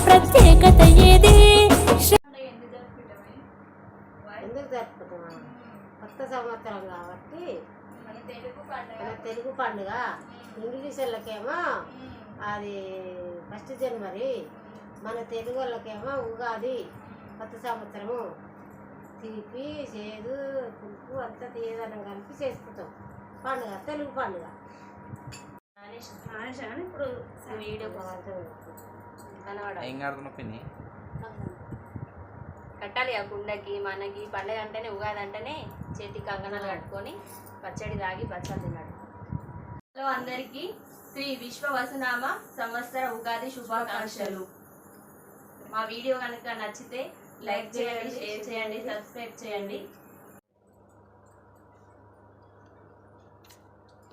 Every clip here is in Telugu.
ప్రత్యేకత ఏది? ఎందుకు జరుపుకుంటున్నాం? కొత్త సంవత్సరం కాబట్టి మన తెలుగు పండుగ. ఇంగ్లీష్ వాళ్ళకేమో అది 1 జనవరి, మన తెలుగు వాళ్ళకేమో ఉగాది, కొత్త సంవత్సరము. తీపి చేదు పులుపు అంతా తీయదనం కలిపి చేసుకుంటాం పండుగ, తెలుగు పండుగ. ఇప్పుడు వీడియో కట్టాలి ఆ కుండకి. మనకి పండుగ అంటేనే ఉగాది అంటేనే చేతి కంకణాలు కట్టుకొని పచ్చడి తాగి పచ్చడి తిన్నాడు. హలో అందరికీ, శ్రీ విశ్వవసునామ సంవత్సర ఉగాది శుభాకాంక్షలు. మా వీడియో కనుక నచ్చితే లైక్ చేయండి, షేర్ చేయండి, సబ్స్క్రైబ్ చేయండి.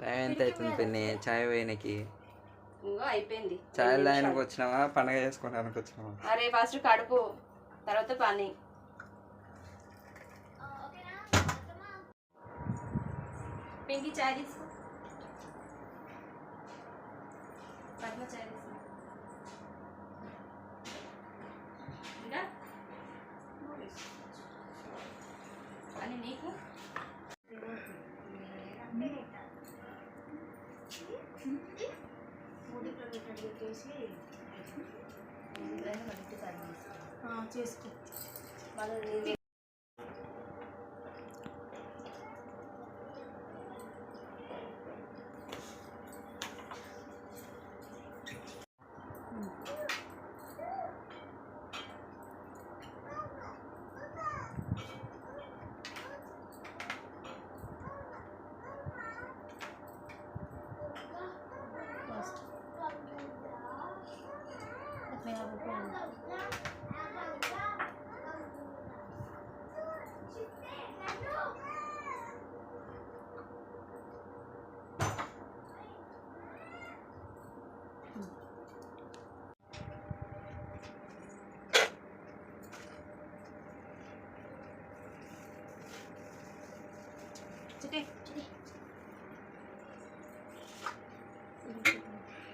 టైం ఎంత అవుతుంది పిన్ని? చాయ్ వేయనికి ఇంకో అయిపోయింది. చాయ్ లైన్కి వచ్చినావా, పండగ చేసుకోవడానికి వచ్చినావా? అరే ఫస్ట్ కడుపు, తర్వాత పని. పింకి చాయ్ తీసుకో, పద్మ చాయ్ తీసుకో. ఇంకా అని నీకు చేసుకో.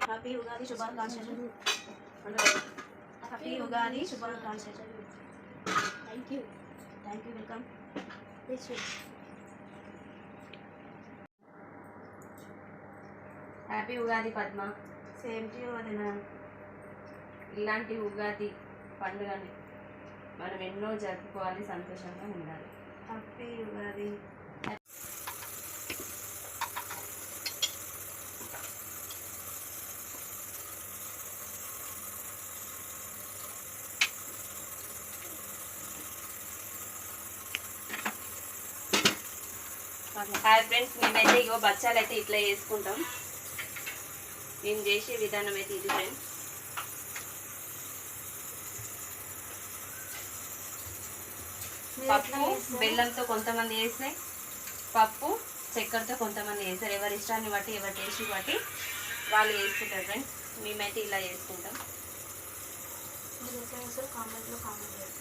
హ్యాపీ ఉగాది శుభాకాంక్షలు. హ్యాపీ ఉగాది శుభాకాంక్షలు. Thank you welcome. Happy Ugadi Padma. Same to you వదిన. ఇలాంటి ఉగాది పండుగని మనం ఎన్నో జరుపుకోవాలి, సంతోషంగా ఉండాలి. హ్యాపీ ఉగాది. హాయ్ ఫ్రెండ్స్, మేమైతే ఇగో బచ్చాలు అయితే ఇట్లా వేసుకుంటాం. మేము చేసే విధానం అయితే ఇది ఫ్రెండ్స్. పప్పు బెల్లంతో కొంతమంది వేస్తాయి, పప్పు చక్కెరతో కొంతమంది వేస్తారు. ఎవరి ఇష్టాన్ని బట్టి, ఎవరి టేస్ట్ బట్టి వాళ్ళు వేసుకుంటారు ఫ్రెండ్స్. మేమైతే ఇలా చేసుకుంటాం.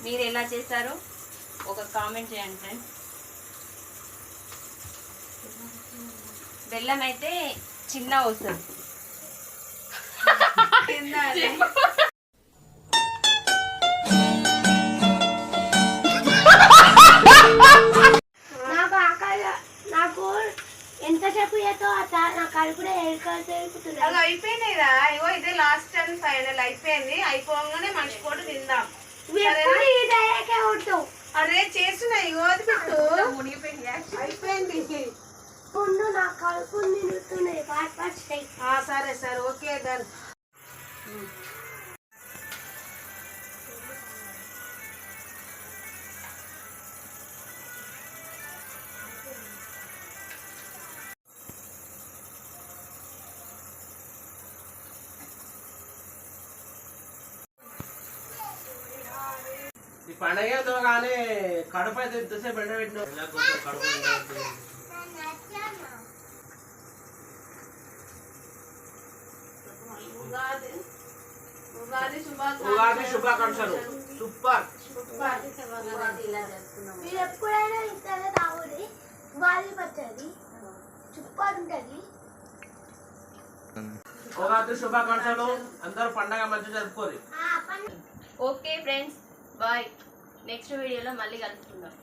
మీరు ఎలా చేస్తారో ఒక కామెంట్ చేయండి ఫ్రెండ్స్. బెల్లం అయితే చిన్న వస్తుంది. నాకు ఎంతసేపు చేతో నా కడుపుడే అది అయిపోయినాయిరా. ఇగో ఇదే లాస్ట్ అండ్ ఫైనల్ అయిపోయింది. అయిపోగానే మనిషి కూడా తిందాం. అరే చేస్తున్నా, ఇగో అది పెట్టు. అయిపోయింది. నా కడుపు నిండుతున్నాయి. సరే సరే, ఓకే డన్. ఈ పండగ కానీ కడుపు అయితే ఎంతసేపు ఎండబెట్టిన కడుపు ఉగాది శుభాకాంక్షలు. సూపర్. మీరు ఎప్పుడైనా ఇస్తారా తాగుడి? ఉగాది పచ్చడి సూపర్ ఉంటుంది. ఉగాది శుభాకాంక్షలు. అందరూ పండగ మంచిగా జరుపుకోరు. Okay friends, bye. నెక్స్ట్ వీడియోలో మళ్ళీ కలుసుకుందాం.